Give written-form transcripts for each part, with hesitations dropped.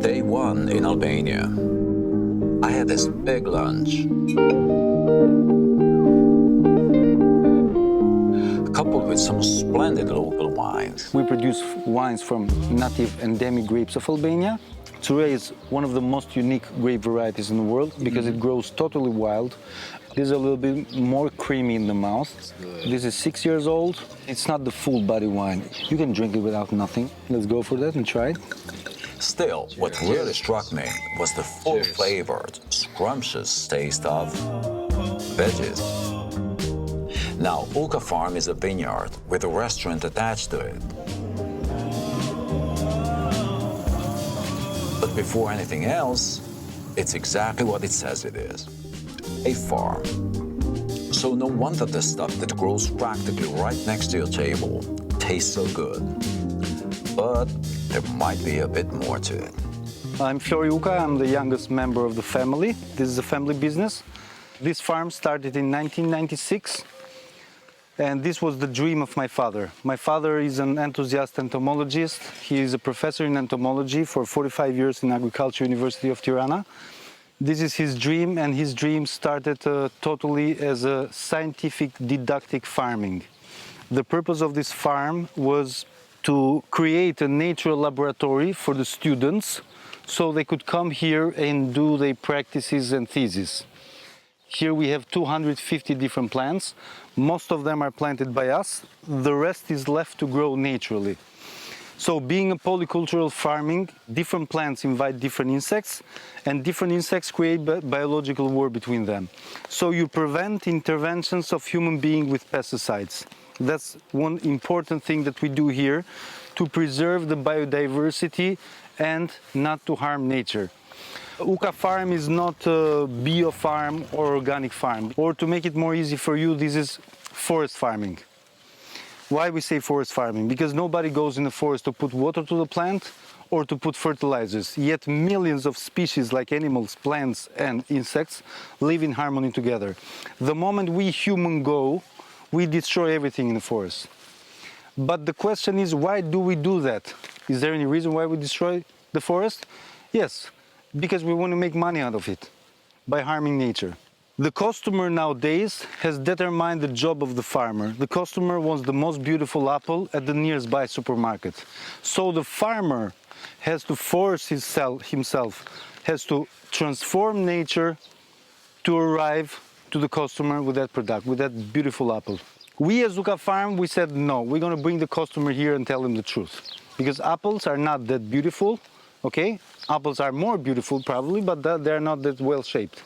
Day one in Albania. I had this big lunch. Coupled with some splendid local wines. We produce wines from native endemic grapes of Albania. Tsure is one of the most unique grape varieties in the world because it grows totally wild. This is a little bit more creamy in the mouth. This is 6 years old. It's not the full body wine. You can drink it without nothing. Let's go for that and try it. Still, what really struck me was the full-flavored, scrumptious taste of veggies. Now, Uka Farm is a vineyard with a restaurant attached to it. But before anything else, it's exactly what it says it is. A farm. So no wonder the stuff that grows practically right next to your table tastes so good. But there might be a bit more to it. I'm Flori Uka, I'm the youngest member of the family. This is a family business. This farm started in 1996, and this was the dream of my father. My father is an enthusiast entomologist. He is a professor in entomology for 45 years in Agriculture University of Tirana. This is his dream, and his dream started totally as a scientific didactic farming. The purpose of this farm was to create a natural laboratory for the students so they could come here and do their practices and theses. Here we have 250 different plants. Most of them are planted by us. The rest is left to grow naturally. So being a polycultural farming, different plants invite different insects, and different insects create biological war between them. So you prevent interventions of human beings with pesticides. That's one important thing that we do here, to preserve the biodiversity and not to harm nature. Uka Farm is not a bio farm or organic farm. Or to make it more easy for you, this is forest farming. Why we say forest farming? Because nobody goes in the forest to put water to the plant or to put fertilizers. Yet millions of species like animals, plants and insects live in harmony together. The moment we humans go, we destroy everything in the forest. But the question is, why do we do that? Is there any reason why we destroy the forest? Yes, because we want to make money out of it by harming nature. The customer nowadays has determined the job of the farmer. The customer wants the most beautiful apple at the nearest by supermarket. So the farmer has to force himself, has to transform nature to arrive to the customer with that product, with that beautiful apple. We as Uka Farm, we said no, we're going to bring the customer here and tell him the truth. Because apples are not that beautiful, okay? Apples are more beautiful probably, but they're not that well shaped.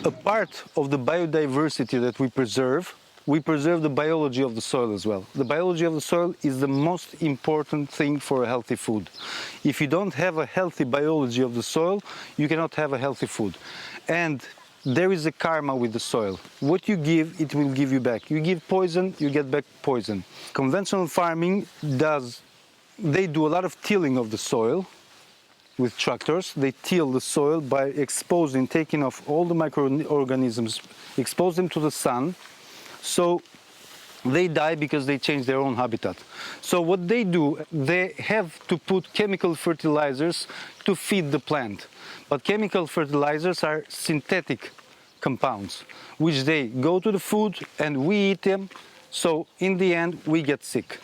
A part of the biodiversity that we preserve the biology of the soil as well. The biology of the soil is the most important thing for a healthy food. If you don't have a healthy biology of the soil, you cannot have a healthy food. And there is a karma with the soil. What you give, it will give you back. You give poison, you get back poison. Conventional farming they do a lot of tilling of the soil with tractors. They till the soil by taking off all the microorganisms, expose them to the sun, so they die because they change their own habitat. So what they do, they have to put chemical fertilizers to feed the plant. But chemical fertilizers are synthetic compounds, which they go to the food and we eat them, so in the end we get sick.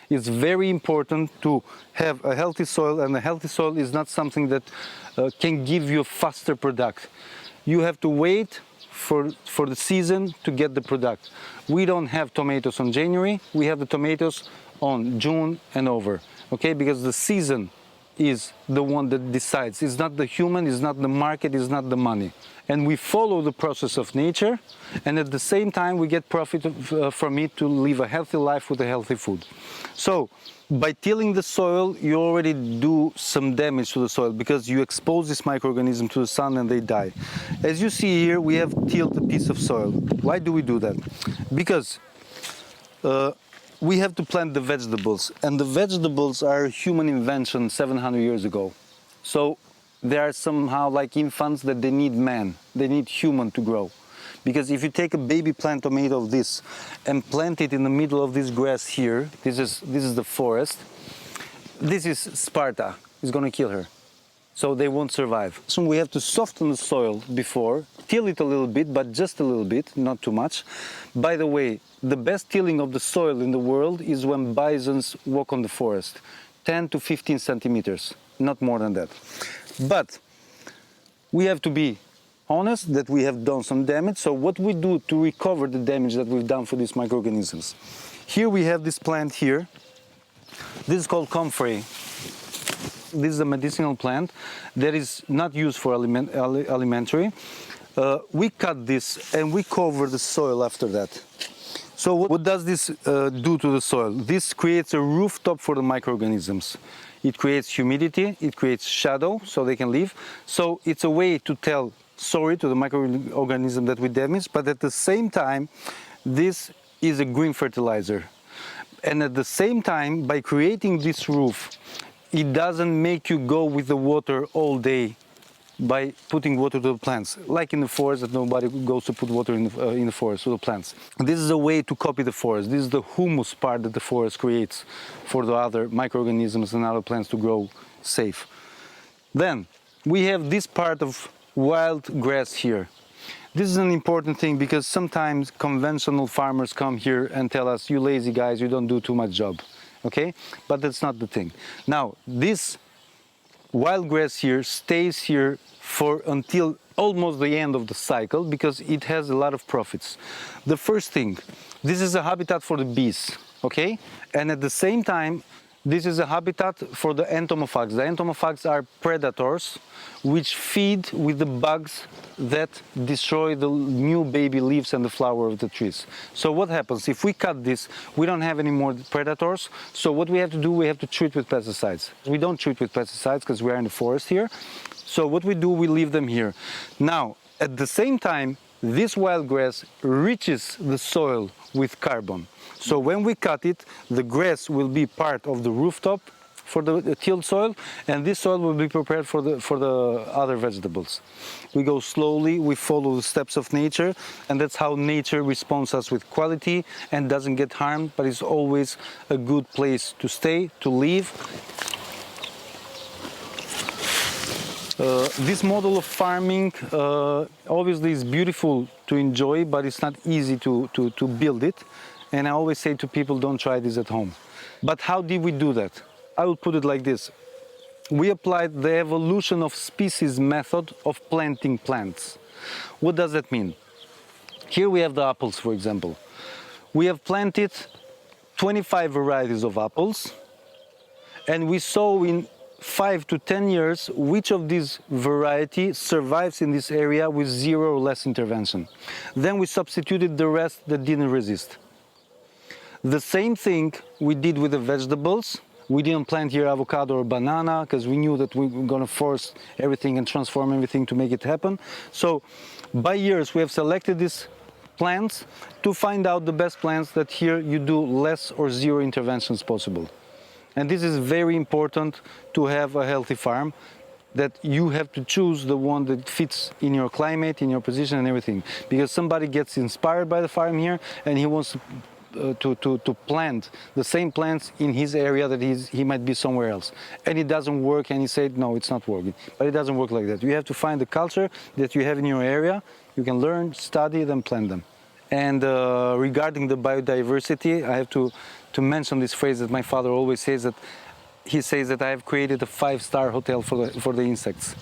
It's very important to have a healthy soil, and a healthy soil is not something that can give you a faster product. You have to wait for the season to get the product. We don't have tomatoes on January, we have the tomatoes on June and over, okay? Because the season is the one that decides. It's not the human, it's not the market, it's not the money. And we follow the process of nature, and at the same time we get profit from it to live a healthy life with a healthy food. So by tilling the soil, you already do some damage to the soil because you expose this microorganism to the sun and they die. As you see here, we have tilled a piece of soil. Why do we do that? Because we have to plant the vegetables, and the vegetables are a human invention 700 years ago. So they are somehow like infants that they need man, they need human to grow. Because if you take a baby plant tomato of this and plant it in the middle of this grass here, this is the forest, this is Sparta. is going to kill her. So they won't survive. So we have to soften the soil before, till it a little bit, but just a little bit, not too much. By the way, the best tilling of the soil in the world is when bisons walk on the forest. 10 to 15 centimeters, not more than that. But we have to be honest that we have done some damage. So what we do to recover the damage that we've done for these microorganisms. Here we have this plant here. This is called comfrey. This is a medicinal plant that is not used for alimentary. We cut this and we cover the soil after that. So what does this do to the soil? This creates a rooftop for the microorganisms. It creates humidity, it creates shadow so they can live. So it's a way to tell sorry to the microorganism that we damaged, but at the same time, this is a green fertilizer. And at the same time, by creating this roof, it doesn't make you go with the water all day by putting water to the plants, like in the forest that nobody goes to put water in the forest to the plants. This is a way to copy the forest. This is the humus part that the forest creates for the other microorganisms and other plants to grow safe. Then we have this part of wild grass here. This is an important thing because sometimes conventional farmers come here and tell us, you lazy guys, you don't do too much job. Okay, but that's not the thing. Now, this wild grass here stays here for until almost the end of the cycle because it has a lot of profits. The first thing, this is a habitat for the bees, okay? And at the same time, this is a habitat for the entomophags. The entomophags are predators which feed with the bugs that destroy the new baby leaves and the flower of the trees. So what happens? If we cut this, we don't have any more predators. So what we have to do, we have to treat with pesticides. We don't treat with pesticides because we are in the forest here. So what we do, we leave them here. Now, at the same time, this wild grass enriches the soil with carbon. So when we cut it, the grass will be part of the rooftop for the tilled soil, and this soil will be prepared for the other vegetables. We go slowly, we follow the steps of nature, and that's how nature responds us with quality and doesn't get harmed, but it's always a good place to stay, to live. This model of farming obviously is beautiful to enjoy, but it's not easy to build it. And I always say to people, don't try this at home. But how did we do that? I will put it like this. We applied the evolution of species method of planting plants. What does that mean? Here we have the apples, for example. We have planted 25 varieties of apples, and we saw in 5 to 10 years which of these varieties survives in this area with 0 or less intervention. Then we substituted the rest that didn't resist. The same thing we did with the vegetables. We didn't plant here avocado or banana because we knew that we were going to force everything and transform everything to make it happen. So by years we have selected these plants to find out the best plants that here you do less or 0 interventions possible. And this is very important to have a healthy farm, that you have to choose the one that fits in your climate, in your position and everything. Because somebody gets inspired by the farm here and he wants to plant the same plants in his area that he might be somewhere else. And it doesn't work and he said, no, it's not working. But it doesn't work like that. You have to find the culture that you have in your area. You can learn, study, then plant them. And regarding the biodiversity, I have to mention this phrase that my father always says, that he says that I have created a 5-star hotel for the insects.